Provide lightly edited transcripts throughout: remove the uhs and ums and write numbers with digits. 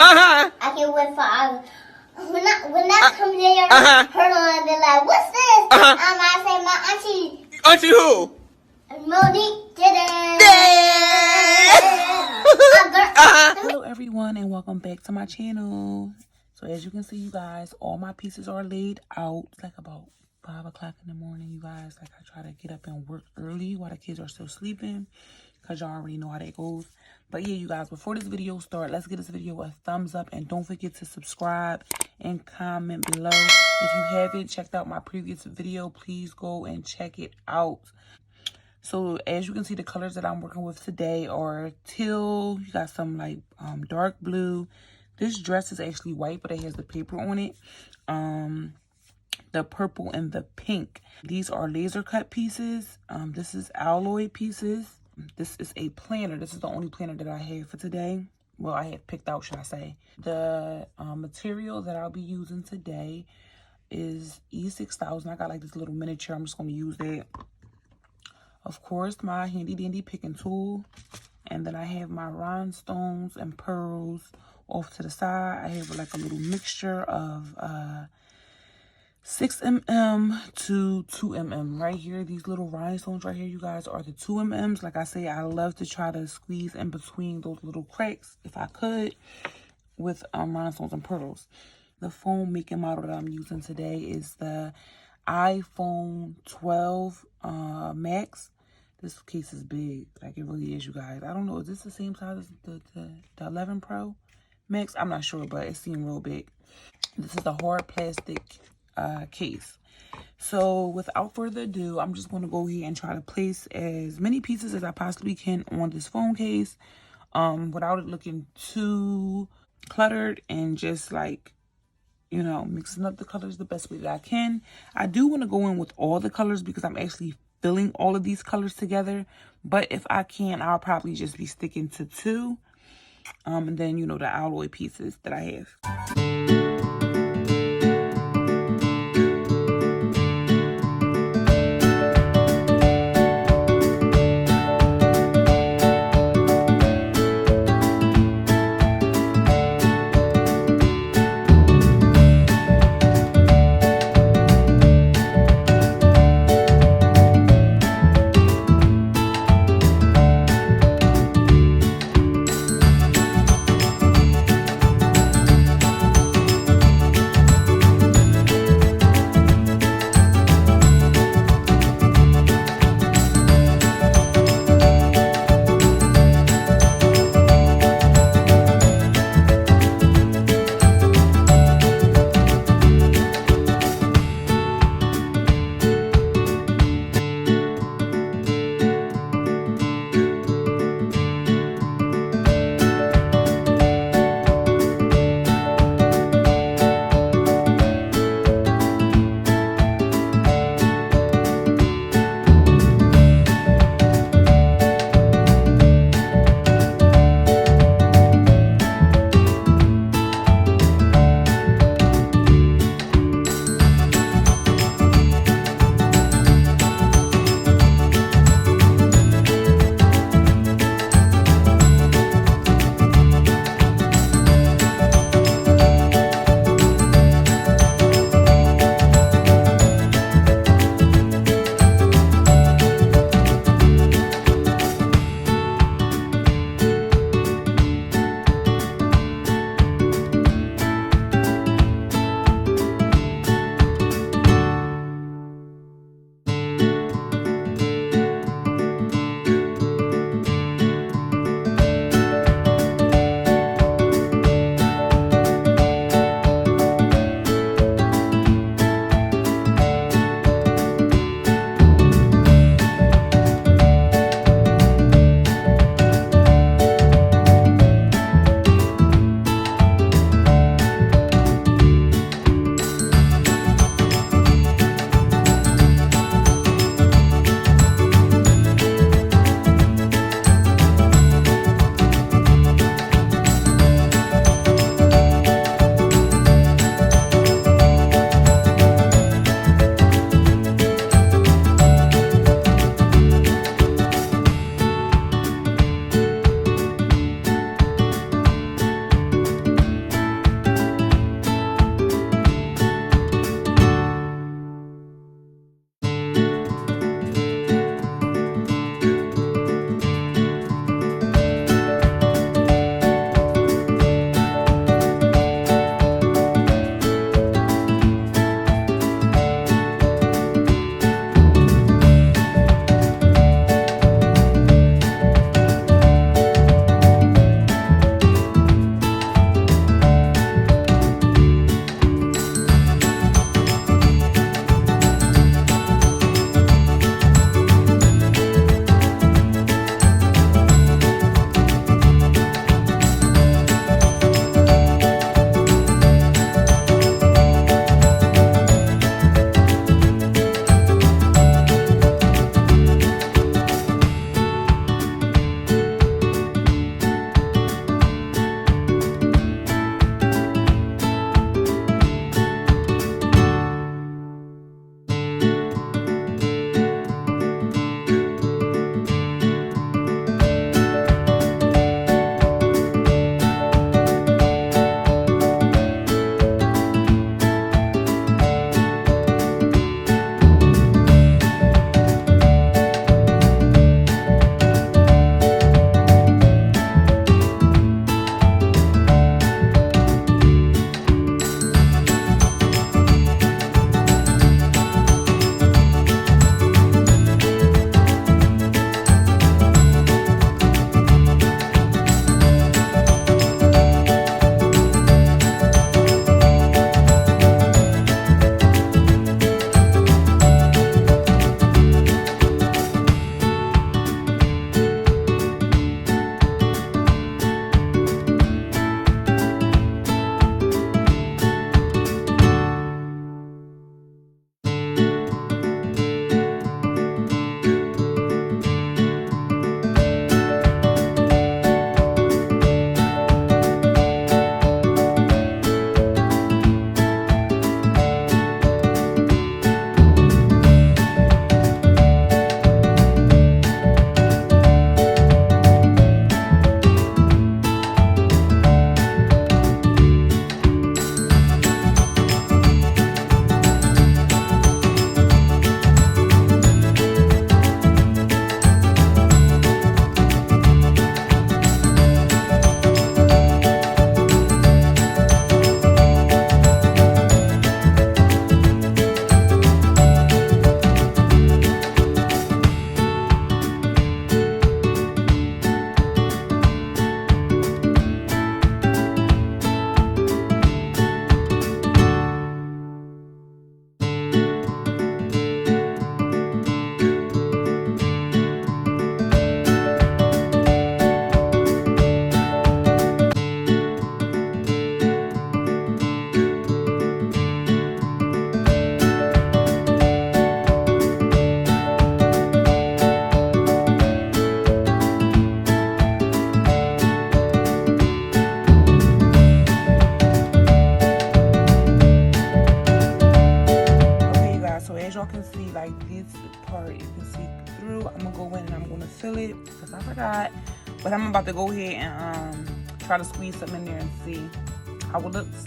I can wait for hours. When that comes in your her on, they're like, what's this? I say, my auntie. Auntie who? Monique did it. Hello everyone and welcome back to my channel. So as you can see, you guys, all my pieces are laid out. It's like about 5 o'clock in the morning, you guys. Like, I try to get up and work early while the kids are still sleeping, because y'all already know how that goes. But yeah, you guys, before this video starts, let's give this video a thumbs up, and don't forget to subscribe and comment below. If you haven't checked out my previous video, please go and check it out. So as you can see, the colors that I'm working with today are teal. You got some like dark blue. This dress is actually white, but it has the paper on it. The purple and the pink. These are laser cut pieces. This is alloy pieces. This is a planner. This is the only planner that I have for today. Well, I have picked out, should I say. The material that I'll be using today is E6000. I got like this little miniature. I'm just going to use that. Of course, my handy dandy picking tool. And then I have my rhinestones and pearls off to the side. I have like a little mixture of 6 mm to 2 mm right here. These little rhinestones right here, you guys, are the 2 mm. Like I say, I love to try to squeeze in between those little cracks if I could with rhinestones and pearls. The phone making model that I'm using today is the iPhone 12 Max. This case is big, like it really is, you guys. I don't know, is this the same size as the 11 Pro Max? I'm not sure, but it seemed real big. This is a hard plastic case. So without further ado, I'm just going to go here and try to place as many pieces as I possibly can on this phone case without it looking too cluttered, and just like, you know, mixing up the colors the best way that I can. I do want to go in with all the colors because I'm actually filling all of these colors together. But if I can, I'll probably just be sticking to 2. And then, you know, the alloy pieces that I have. But I'm about to go ahead and try to squeeze something in there and see how it looks.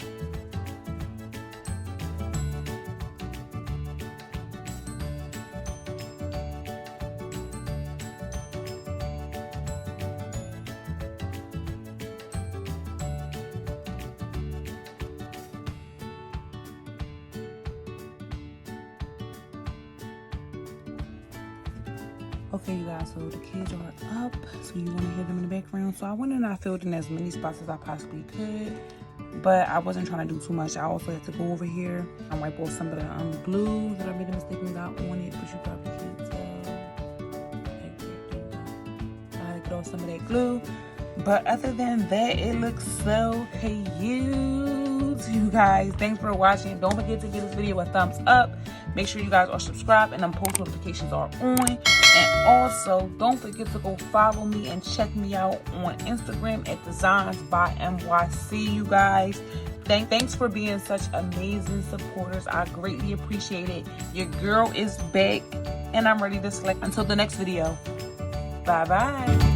Okay, you guys, so the kids are up, so you're gonna hear them in the background. So I went and I filled in as many spots as I possibly could, but I wasn't trying to do too much. I also had to go over here and wipe off some of the glue that I made a mistake and got on it, but you probably can't tell. I had to get off some of that glue. But other than that, it looks so cute, you guys. Thanks for watching. Don't forget to give this video a thumbs up. Make sure you guys are subscribed and them post notifications are on. And also, don't forget to go follow me and check me out on Instagram at Designs by NYC, you guys. Thanks for being such amazing supporters. I greatly appreciate it. Your girl is back, and I'm ready to select. Until the next video. Bye-bye.